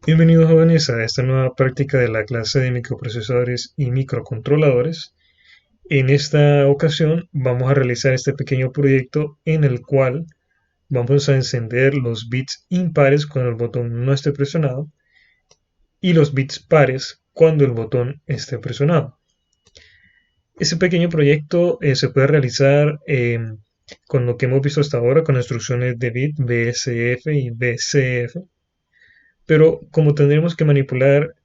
Bienvenidos jóvenes a esta nueva práctica de la clase de microprocesadores y microcontroladores. En esta ocasión vamos a realizar este pequeño proyecto en el cual vamos a encender los bits impares cuando el botón no esté presionado y los bits pares cuando el botón esté presionado. Este pequeño proyecto se puede realizar con lo que hemos visto hasta ahora con instrucciones de bit BSF y BCF, pero como tendremos que manipular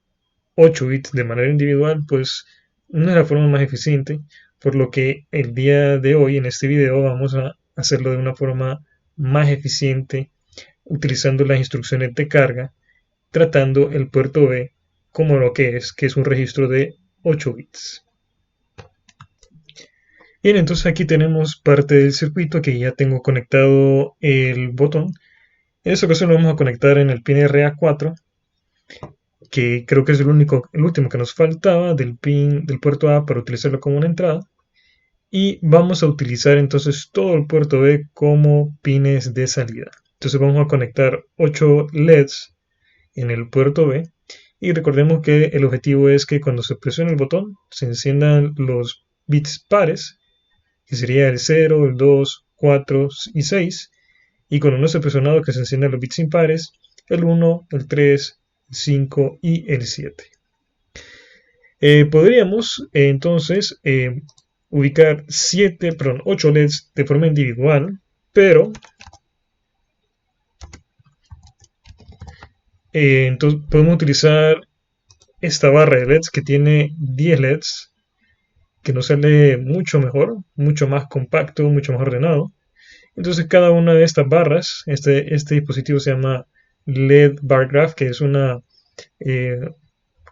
8 bits de manera individual, pues no es la forma más eficiente, por lo que el día de hoy en este video vamos a hacerlo de una forma más eficiente utilizando las instrucciones de carga, tratando el puerto B como lo que es un registro de 8 bits. Bien, entonces aquí tenemos parte del circuito que ya tengo conectado el botón. En esta ocasión lo vamos a conectar en el pin RA4, que creo que es el último que nos faltaba del puerto A para utilizarlo como una entrada. Y vamos a utilizar entonces todo el puerto B como pines de salida. Entonces vamos a conectar 8 LEDs en el puerto B. Y recordemos que el objetivo es que cuando se presione el botón se enciendan los bits pares, que sería el 0, el 2, 4 y 6. Y cuando no esté presionado que se enciendan los bits impares, el 1, el 3, el 5 y el 7. Podríamos entonces ubicar 8 LEDs de forma individual, pero entonces podemos utilizar esta barra de LEDs que tiene 10 LEDs, que nos sale mucho mejor, mucho más compacto, mucho más ordenado. Entonces cada una de estas barras, este dispositivo se llama LED Bar Graph, que es una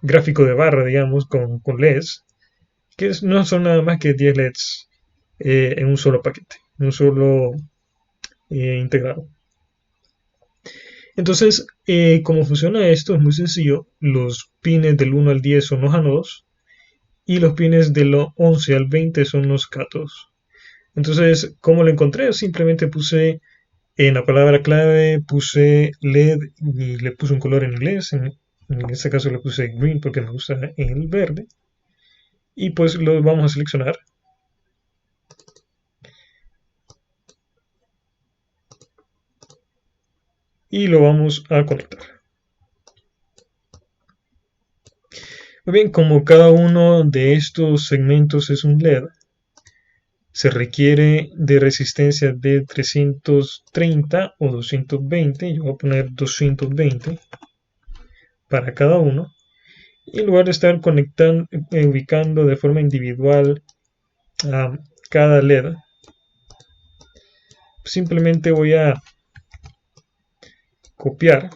gráfico de barra, digamos, con LEDs, que no son nada más que 10 LEDs en un solo paquete, en un solo integrado. Entonces, ¿cómo funciona esto? Es muy sencillo. Los pines del 1 al 10 son los ánodos y los pines del 11 al 20 son los cátodos. Entonces, ¿cómo lo encontré? Simplemente puse en la palabra clave, puse LED y le puse un color en inglés. En este caso le puse green porque me gusta el verde. Y pues lo vamos a seleccionar. Y lo vamos a conectar. Muy bien, como cada uno de estos segmentos es un LED, se requiere de resistencia de 330 o 220. Yo voy a poner 220 para cada uno. Y en lugar de estar conectando, ubicando de forma individual a cada LED, simplemente voy a copiar,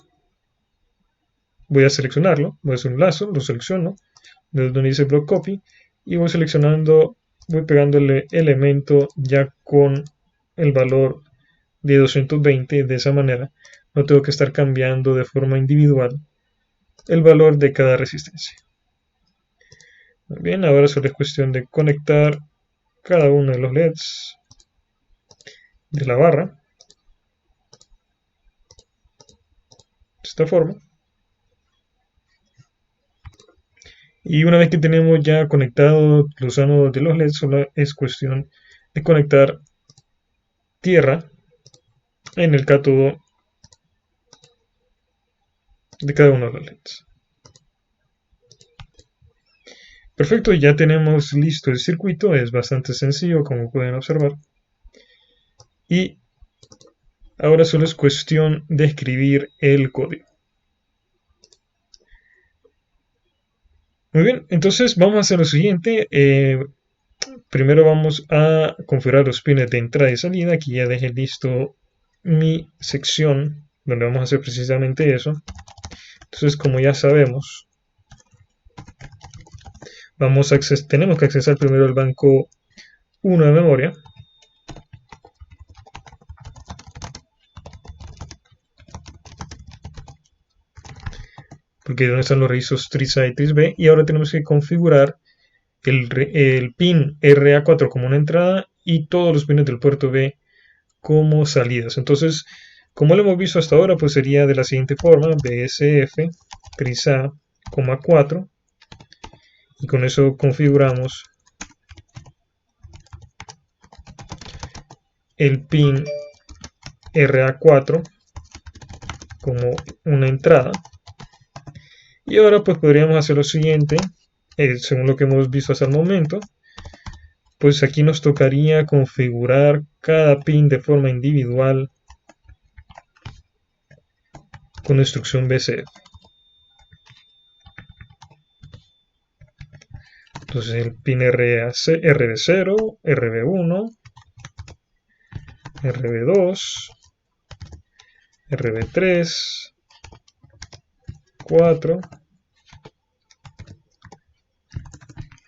voy a seleccionarlo, voy a hacer un lazo, lo selecciono, desde donde dice block copy, y voy seleccionando, voy pegándole elemento ya con el valor de 220. De esa manera no tengo que estar cambiando de forma individual el valor de cada resistencia. Muy bien, ahora solo es cuestión de conectar cada uno de los LEDs de la barra de esta forma. Y una vez que tenemos ya conectados los ánodos de los LEDs, solo es cuestión de conectar tierra en el cátodo de cada uno de los LEDs. Perfecto, ya tenemos listo el circuito, es bastante sencillo como pueden observar. Y ahora solo es cuestión de escribir el código. Muy bien, entonces vamos a hacer lo siguiente. Primero vamos a configurar los pines de entrada y salida. Aquí ya dejé listo mi sección donde vamos a hacer precisamente eso. Entonces, como ya sabemos, tenemos que accesar primero el banco 1 de memoria. Porque es donde están los registros TRIS-A y TRIS-B. Y ahora tenemos que configurar el pin RA4 como una entrada y todos los pines del puerto B como salidas. Entonces, como lo hemos visto hasta ahora, pues sería de la siguiente forma: BSF tris A, 4, y con eso configuramos el pin RA4 como una entrada. Y ahora pues podríamos hacer lo siguiente, según lo que hemos visto hasta el momento. Pues aquí nos tocaría configurar cada pin de forma individual con la instrucción BCF. Entonces el pin RB0, RB1, RB2, RB3, 4,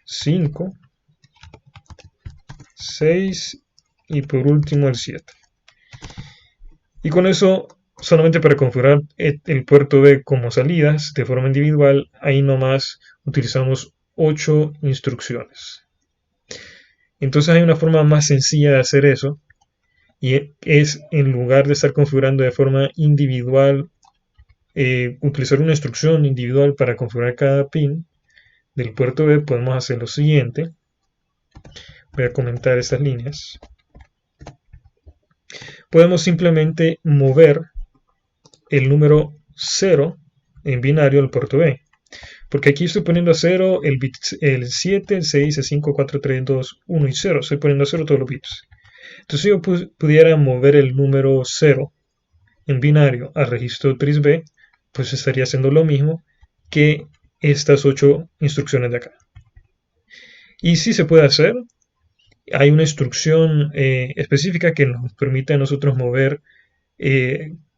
5, 6 y por último el 7. Y con eso, solamente para configurar el puerto B como salidas de forma individual, ahí nomás utilizamos 8 instrucciones. Entonces hay una forma más sencilla de hacer eso, y es, en lugar de estar configurando de forma individual, utilizar una instrucción individual para configurar cada pin del puerto B, podemos hacer lo siguiente. Voy a comentar estas líneas. Podemos simplemente mover el número 0 en binario al puerto B. Porque aquí estoy poniendo a 0 el bit, el 7, el 6, el 5, 4, 3, 2, 1 y 0. Estoy poniendo a 0 todos los bits. Entonces si yo pudiera mover el número 0 en binario al registro tris B, pues estaría haciendo lo mismo que estas 8 instrucciones de acá. Y si se puede hacer, hay una instrucción específica que nos permite a nosotros mover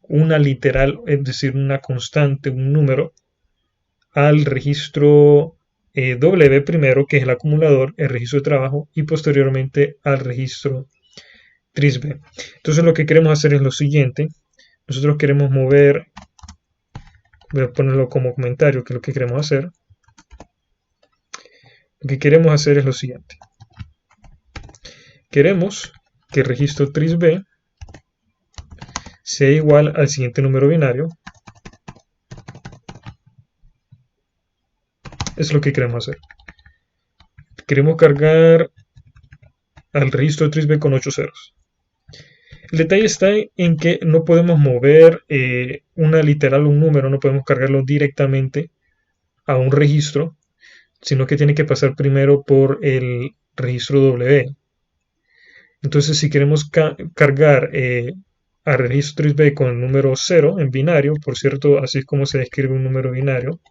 una literal, es decir, una constante, un número, al registro W primero, que es el acumulador, el registro de trabajo, y posteriormente al registro tris B. Entonces lo que queremos hacer es lo siguiente. Nosotros queremos mover, voy a ponerlo como comentario, que es lo que queremos hacer. Lo que queremos hacer es lo siguiente. Queremos que el registro tris B sea igual al siguiente número binario. Es lo que queremos hacer. Queremos cargar al registro tris B con 8 ceros. El detalle está en que no podemos mover una literal, un número, no podemos cargarlo directamente a un registro, sino que tiene que pasar primero por el registro W. Entonces, si queremos cargar al registro tris B con el número 0 en binario, por cierto, así es como se describe un número binario,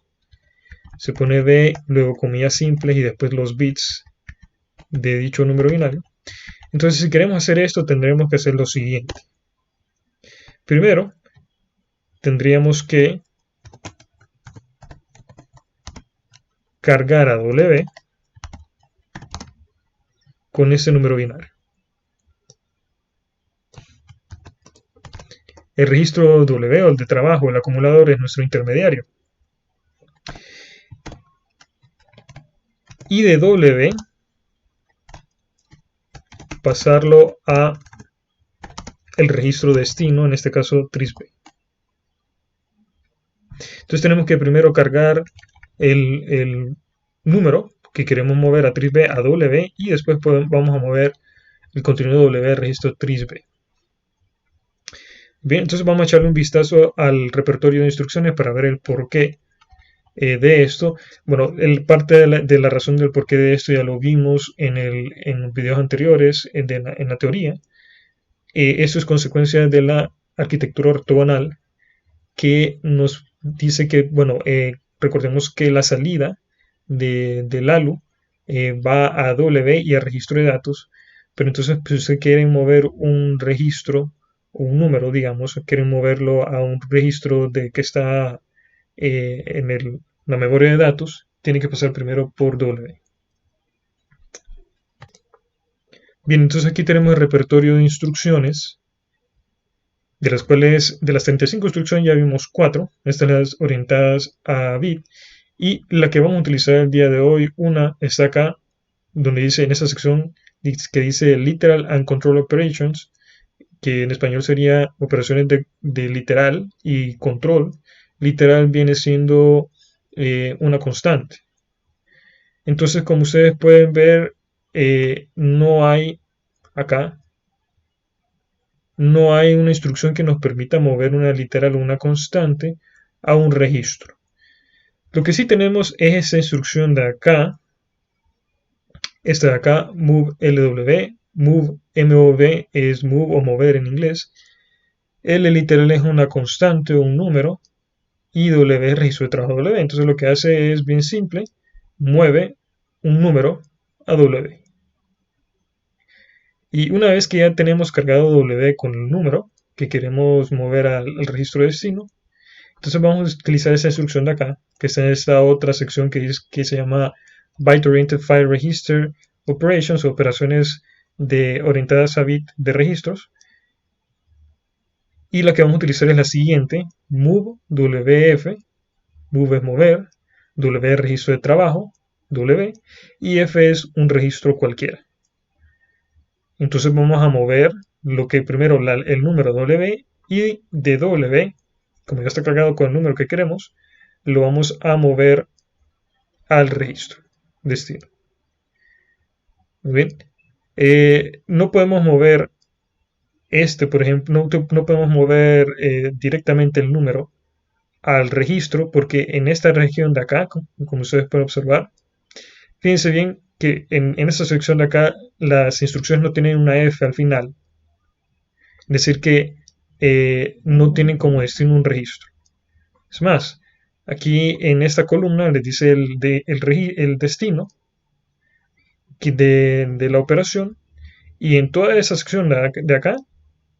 se pone B, luego comillas simples y después los bits de dicho número binario. Entonces, si queremos hacer esto, tendremos que hacer lo siguiente. Primero, tendríamos que cargar a W con ese número binario. El registro W o el de trabajo, el acumulador, es nuestro intermediario. Y de W pasarlo a el registro destino, en este caso tris B. Entonces tenemos que primero cargar el número que queremos mover a tris B a W, y después vamos a mover el contenido W al registro tris B. Bien, entonces vamos a echarle un vistazo al repertorio de instrucciones para ver el porqué de esto. Bueno, parte de la razón del porqué de esto ya lo vimos en videos anteriores, en la teoría. Esto es consecuencia de la arquitectura ortogonal, que nos dice que, bueno, recordemos que la salida del ALU va a W y a registro de datos, pero entonces si ustedes quieren mover un registro o un número, digamos, quieren moverlo a un registro que está en la memoria de datos, tiene que pasar primero por W. Bien, entonces aquí tenemos el repertorio de instrucciones, de las cuales de las 35 instrucciones ya vimos 4, estas las orientadas a bit, y la que vamos a utilizar el día de hoy, una está acá, donde dice, en esta sección que dice Literal and Control Operations, que en español sería operaciones de literal y control. literal viene siendo una constante. Entonces, como ustedes pueden ver, no hay acá, no hay una instrucción que nos permita mover una literal o una constante a un registro. Lo que sí tenemos es esta instrucción de acá, esta de acá, move LW, move MOV es move o mover en inglés. L literal es una constante o un número y W es registro de trabajo W. Entonces lo que hace es bien simple, mueve un número a W. Y una vez que ya tenemos cargado W con el número que queremos mover al registro de destino, entonces vamos a utilizar esa instrucción de acá, que está en esta otra sección que se llama Byte Oriented File Register Operations, o operaciones orientadas a bit de registros. Y la que vamos a utilizar es la siguiente, move WF, move es mover, W es registro de trabajo, W, y F es un registro cualquiera. Entonces vamos a mover lo que primero el número W, y de W, como ya está cargado con el número que queremos, lo vamos a mover al registro destino. Muy bien. No podemos mover por ejemplo, no podemos mover directamente el número al registro, porque en esta región de acá, como ustedes pueden observar, fíjense bien que en esta sección de acá las instrucciones no tienen una F al final, es decir que no tienen como destino un registro. Es más, aquí en esta columna les dice el destino de la operación, y en toda esa sección de acá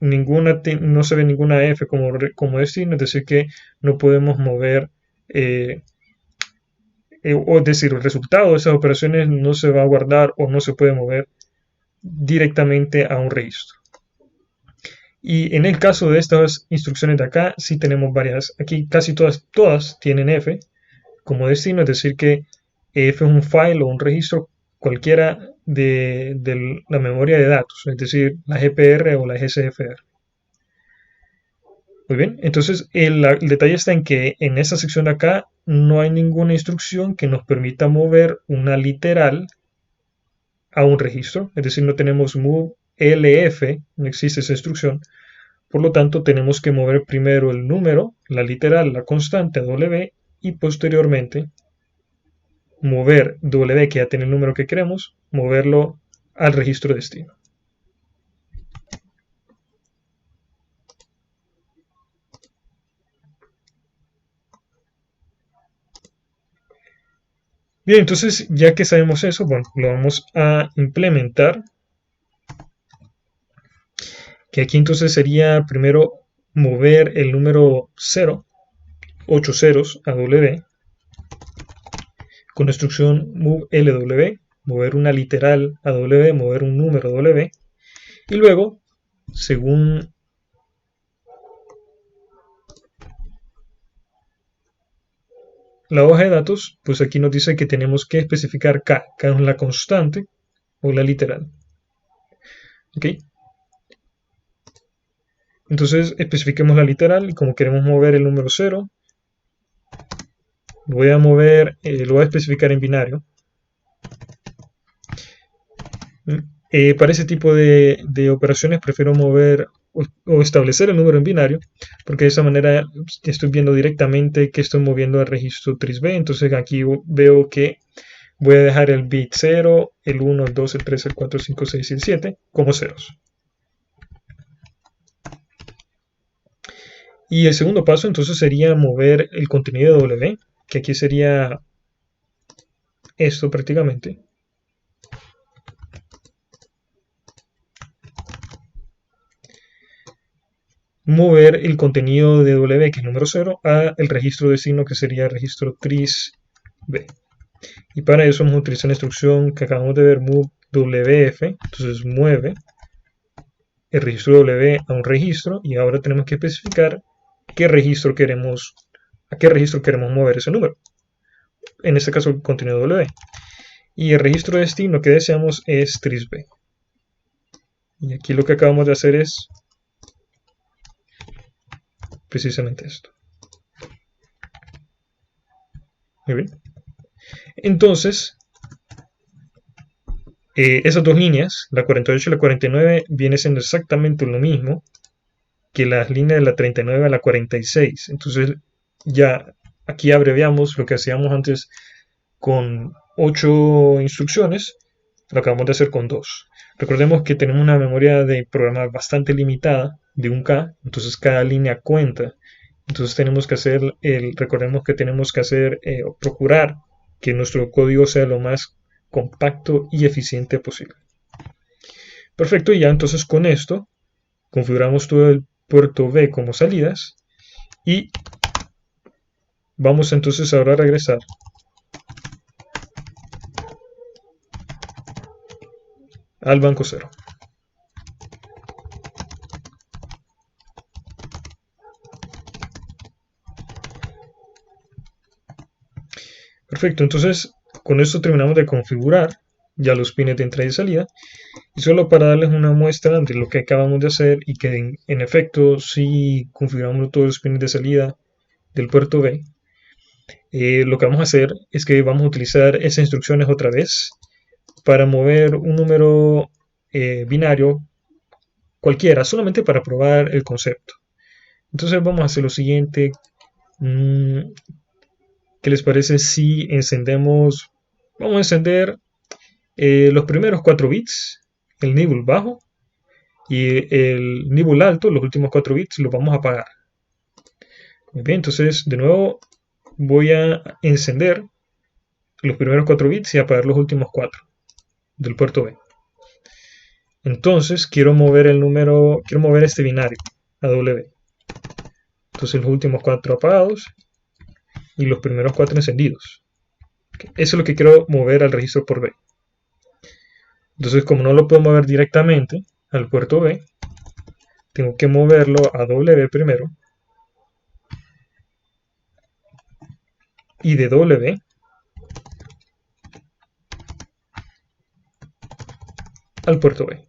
no se ve ninguna F como destino, es decir que no podemos mover, o es decir, el resultado de esas operaciones no se va a guardar o no se puede mover directamente a un registro. Y en el caso de estas instrucciones de acá, sí tenemos varias. Aquí casi todas tienen F como destino, es decir que F es un file o un registro cualquiera de la memoria de datos, es decir, la GPR o la GCFR. Muy bien, entonces el detalle está en que en esta sección de acá no hay ninguna instrucción que nos permita mover una literal a un registro, es decir, no tenemos move LF, no existe esa instrucción. Por lo tanto, tenemos que mover primero el número, la literal, la constante a W, y posteriormente mover W, que ya tiene el número que queremos, moverlo al registro destino. Bien, entonces ya que sabemos eso, bueno, lo vamos a implementar. Que aquí entonces sería primero mover el número 0, 8 ceros a W, con la instrucción move LW, mover una literal a W, mover un número a W, y luego, según la hoja de datos, pues aquí nos dice que tenemos que especificar K es la constante o la literal. ¿Ok? Entonces especifiquemos la literal, y como queremos mover el número 0, lo voy a especificar en binario. Para ese tipo de operaciones prefiero mover o establecer el número en binario, porque de esa manera estoy viendo directamente que estoy moviendo al registro TRISB. Entonces aquí veo que voy a dejar el bit 0, el 1, el 2, el 3, el 4, el 5, el 6 y el 7 como ceros. Y el segundo paso entonces sería mover el contenido de W, que aquí sería esto prácticamente. Mover el contenido de W, que es el número 0, a el registro destino, que sería el registro TRISB. Y para eso vamos a utilizar la instrucción que acabamos de ver, move WF. Entonces mueve el registro W a un registro, y ahora tenemos que especificar a qué registro queremos mover ese número. En este caso el contenido W. Y el registro destino que deseamos es TRISB. Y aquí lo que acabamos de hacer es precisamente esto. Muy bien. Entonces, esas dos líneas, la 48 y la 49, viene siendo exactamente lo mismo que las líneas de la 39 a la 46. Entonces, ya aquí abreviamos lo que hacíamos antes con 8 instrucciones, lo acabamos de hacer con 2. Recordemos que tenemos una memoria de programa bastante limitada, de 1K, entonces cada línea cuenta. Entonces tenemos que hacer, recordemos que tenemos que hacer, procurar que nuestro código sea lo más compacto y eficiente posible. Perfecto, y ya entonces con esto configuramos todo el puerto B como salidas y vamos entonces ahora a regresar al banco 0. Perfecto, entonces con esto terminamos de configurar ya los pines de entrada y salida. Y solo para darles una muestra de lo que acabamos de hacer y que en efecto si configuramos todos los pines de salida del puerto B, lo que vamos a hacer es que vamos a utilizar esas instrucciones otra vez para mover un número binario cualquiera, solamente para probar el concepto. Entonces vamos a hacer lo siguiente. ¿Qué les parece si encendemos? Vamos a encender los primeros 4 bits, el nibble bajo, y el nibble alto, los últimos 4 bits, los vamos a apagar. Muy bien, entonces de nuevo voy a encender los primeros 4 bits y apagar los últimos 4 del puerto B. Entonces quiero mover este binario a W. Entonces los últimos 4 apagados y los primeros 4 encendidos. Eso es lo que quiero mover al registro por B. Entonces como no lo puedo mover directamente al puerto B, tengo que moverlo a W primero y de W al puerto B.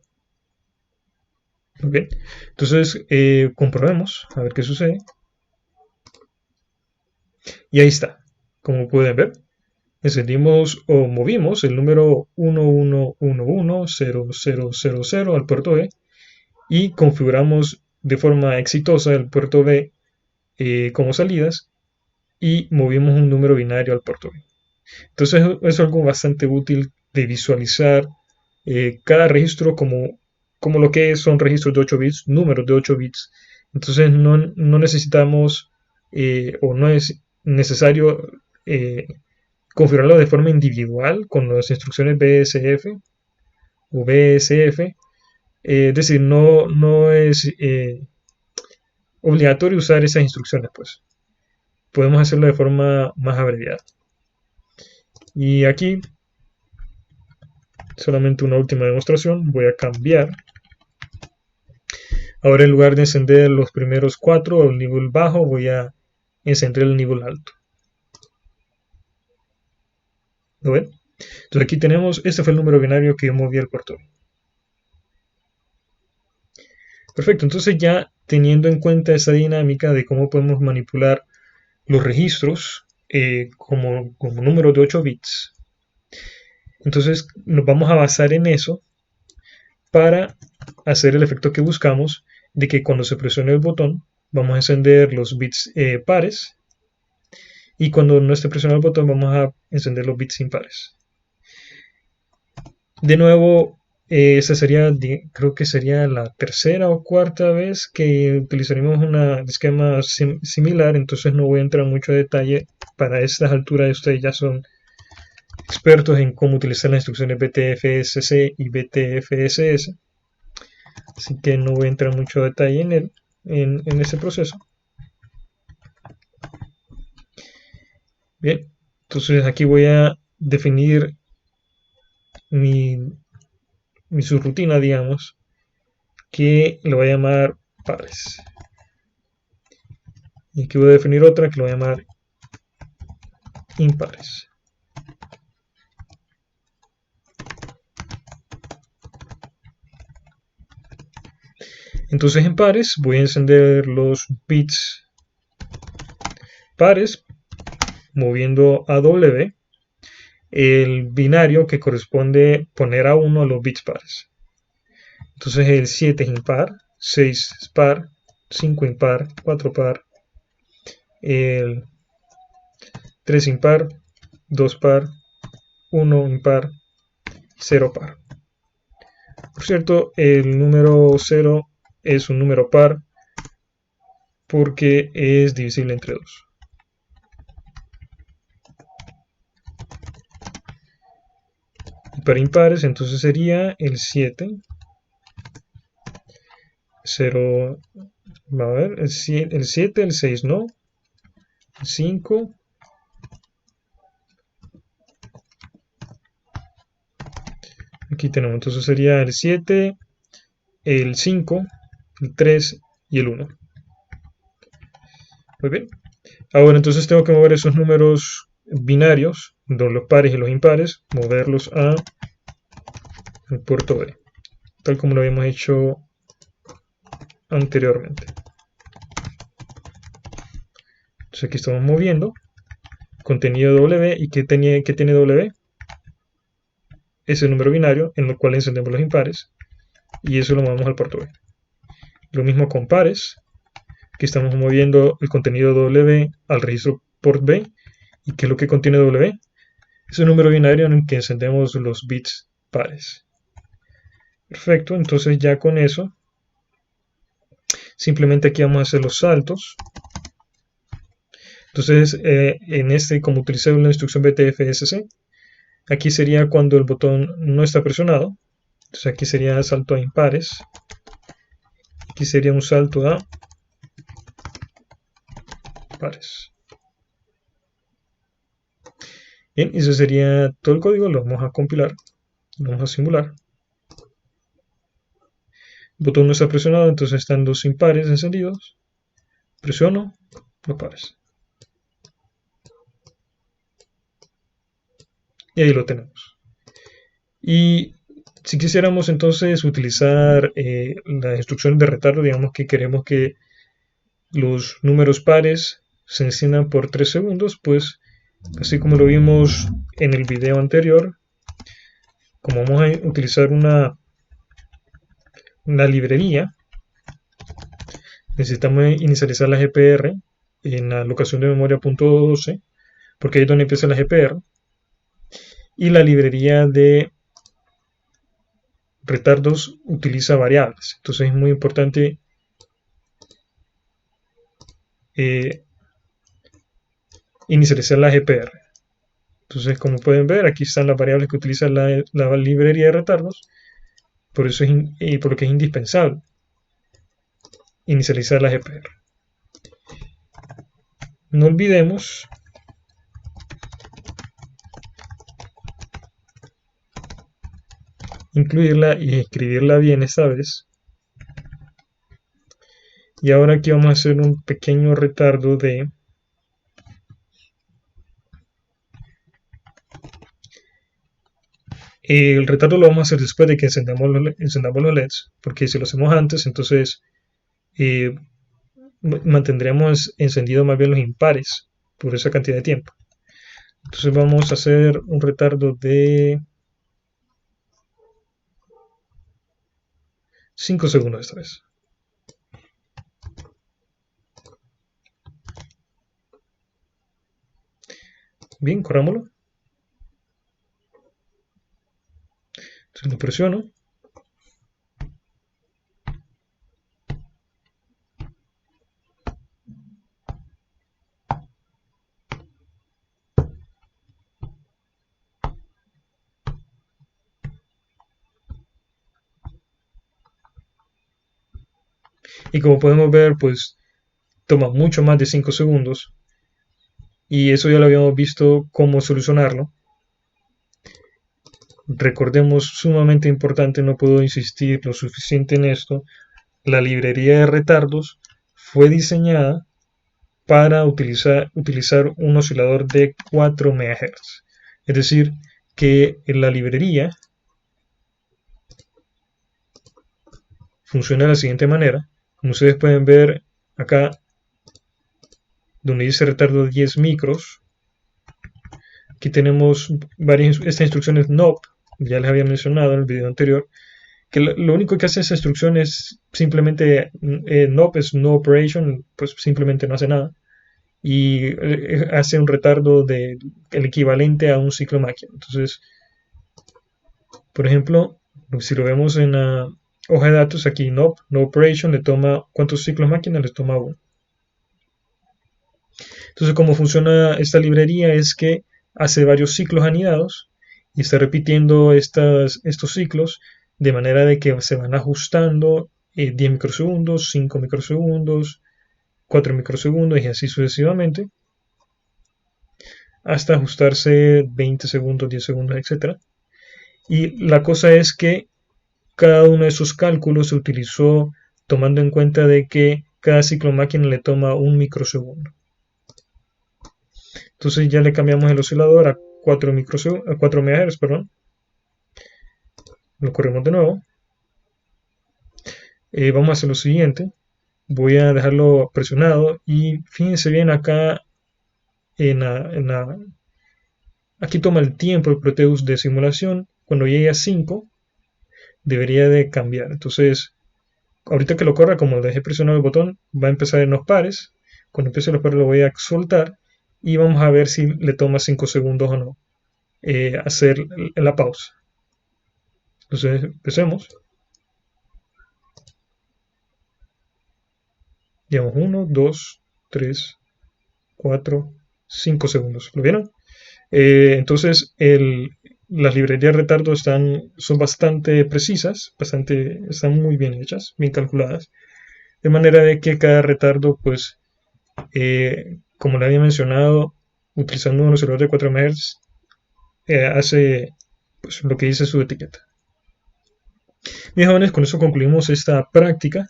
Okay. Entonces comprobemos a ver qué sucede. Y ahí está. Como pueden ver, encendimos o movimos el número 11110000 al puerto B y configuramos de forma exitosa el puerto B como salidas y movimos un número binario al puerto B. Entonces es algo bastante útil de visualizar cada registro como lo que son registros de 8 bits, números de 8 bits. Entonces no necesitamos o no es necesario configurarlo de forma individual con las instrucciones BSF o BSF. Es decir, no es obligatorio usar esas instrucciones, pues. Podemos hacerlo de forma más abreviada. Y aquí, solamente una última demostración, voy a cambiar. Ahora en lugar de encender los primeros 4 al nivel bajo, voy a encender el nivel alto. ¿Lo ven? Entonces aquí tenemos, este fue el número binario que yo moví al puerto. Perfecto, entonces ya teniendo en cuenta esa dinámica de cómo podemos manipular los registros como números de 8 bits, entonces nos vamos a basar en eso para hacer el efecto que buscamos de que cuando se presione el botón vamos a encender los bits pares y cuando no esté presionado el botón vamos a encender los bits impares. De nuevo, esta sería, creo que sería la tercera o cuarta vez que utilizaremos un esquema similar, entonces no voy a entrar en mucho detalle. Para estas alturas ustedes ya son expertos en cómo utilizar las instrucciones BTFSC y BTFSS, así que no voy a entrar en mucho detalle en ese proceso. Bien, entonces aquí voy a definir mi subrutina, digamos, que lo voy a llamar pares. Y aquí voy a definir otra que lo voy a llamar impares. Entonces en pares voy a encender los bits pares moviendo a W el binario que corresponde poner a 1 a los bits pares. Entonces el 7 es impar, 6 es par, 5 impar, 4 par, el 3 impar, 2 par, 1 impar, 0 par. Por cierto, el número 0 es un número par porque es divisible entre 2. Y para impares, entonces sería el 7, 0, va a ver, el 7, el 6 no, el 5, aquí tenemos, entonces sería el 7, el 5, el 3 y el 1. Muy bien. Ahora entonces tengo que mover esos números binarios, los pares y los impares, moverlos a el puerto B, tal como lo habíamos hecho anteriormente. Entonces aquí estamos moviendo contenido W. ¿Y qué tiene W? Ese número binario en el cual encendemos los impares, y eso lo movemos al puerto B. Lo mismo con pares, que estamos moviendo el contenido W al registro port B. ¿Y qué es lo que contiene W? Es un número binario en el que encendemos los bits pares. Perfecto, entonces ya con eso, simplemente aquí vamos a hacer los saltos. Entonces, como utilicé la instrucción BTFSC, aquí sería cuando el botón no está presionado. Entonces aquí sería salto a impares. Aquí sería un salto a pares. Bien, y eso sería todo el código. Lo vamos a compilar, lo vamos a simular. El botón no está presionado, entonces están los impares encendidos. Presiono los pares. Y ahí lo tenemos. Y si quisiéramos entonces utilizar las instrucciones de retardo, digamos que queremos que los números pares se enciendan por 3 segundos, pues así como lo vimos en el video anterior, como vamos a utilizar una librería, necesitamos inicializar la GPR en la locación de memoria .12, porque ahí es donde empieza la GPR, y la librería de retardos utiliza variables. Entonces es muy importante inicializar la GPR. Entonces, como pueden ver, aquí están las variables que utiliza la librería de retardos. Por eso por lo que es indispensable inicializar la GPR. No olvidemos incluirla y escribirla bien esta vez. Y ahora aquí vamos a hacer un pequeño retardo de el retardo lo vamos a hacer después de que encendamos los LEDs, porque si lo hacemos antes, entonces mantendremos encendido más bien los impares por esa cantidad de tiempo. Entonces vamos a hacer un retardo de 5 segundos esta vez. Bien, corrámoslo. Entonces lo presiono. Y como podemos ver, pues toma mucho más de 5 segundos. Y eso ya lo habíamos visto cómo solucionarlo. Recordemos, sumamente importante, no puedo insistir lo suficiente en esto, la librería de retardos fue diseñada para utilizar un oscilador de 4 MHz. Es decir, que la librería funciona de la siguiente manera. Como ustedes pueden ver acá, donde dice retardo 10 micros, Aquí tenemos esta instrucción es NOP, ya les había mencionado en el video anterior, que lo único que hace esa instrucción es simplemente NOP es no operation, pues simplemente no hace nada y hace un retardo el equivalente a un ciclo máquina. Entonces, por ejemplo, si lo vemos en la hoja de datos, aquí no operation le toma, ¿cuántos ciclos máquina? Les toma uno. Entonces, cómo funciona esta librería es que hace varios ciclos anidados y está repitiendo estos ciclos de manera de que se van ajustando 10 microsegundos, 5 microsegundos, 4 microsegundos y así sucesivamente hasta ajustarse 20 segundos, 10 segundos, etc. Y la cosa es que cada uno de esos cálculos se utilizó tomando en cuenta de que cada ciclo máquina le toma un microsegundo. Entonces ya le cambiamos el oscilador a 4 MHz, perdón. Lo corremos de nuevo. Vamos a hacer lo siguiente. Voy a dejarlo presionado y fíjense bien acá aquí toma el tiempo el Proteus de simulación. Cuando llegue a 5 debería de cambiar. Entonces, ahorita que lo corra, como dejé presionado el botón, va a empezar en los pares. Cuando empiece los pares lo voy a soltar y vamos a ver si le toma 5 segundos o no hacer la pausa. Entonces, empecemos. Digamos 1, 2, 3, 4, 5 segundos. ¿Lo vieron? Entonces, las librerías de retardo son bastante precisas, están muy bien hechas, bien calculadas, de manera de que cada retardo, pues, como le había mencionado, utilizando un oscilador de 4 MHz, hace pues, lo que dice su etiqueta. Bien, jóvenes, con eso concluimos esta práctica.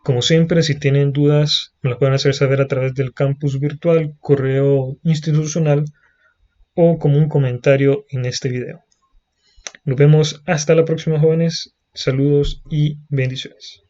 Como siempre, si tienen dudas, me las pueden hacer saber a través del campus virtual, correo institucional o como un comentario en este video. Nos vemos hasta la próxima, jóvenes. Saludos y bendiciones.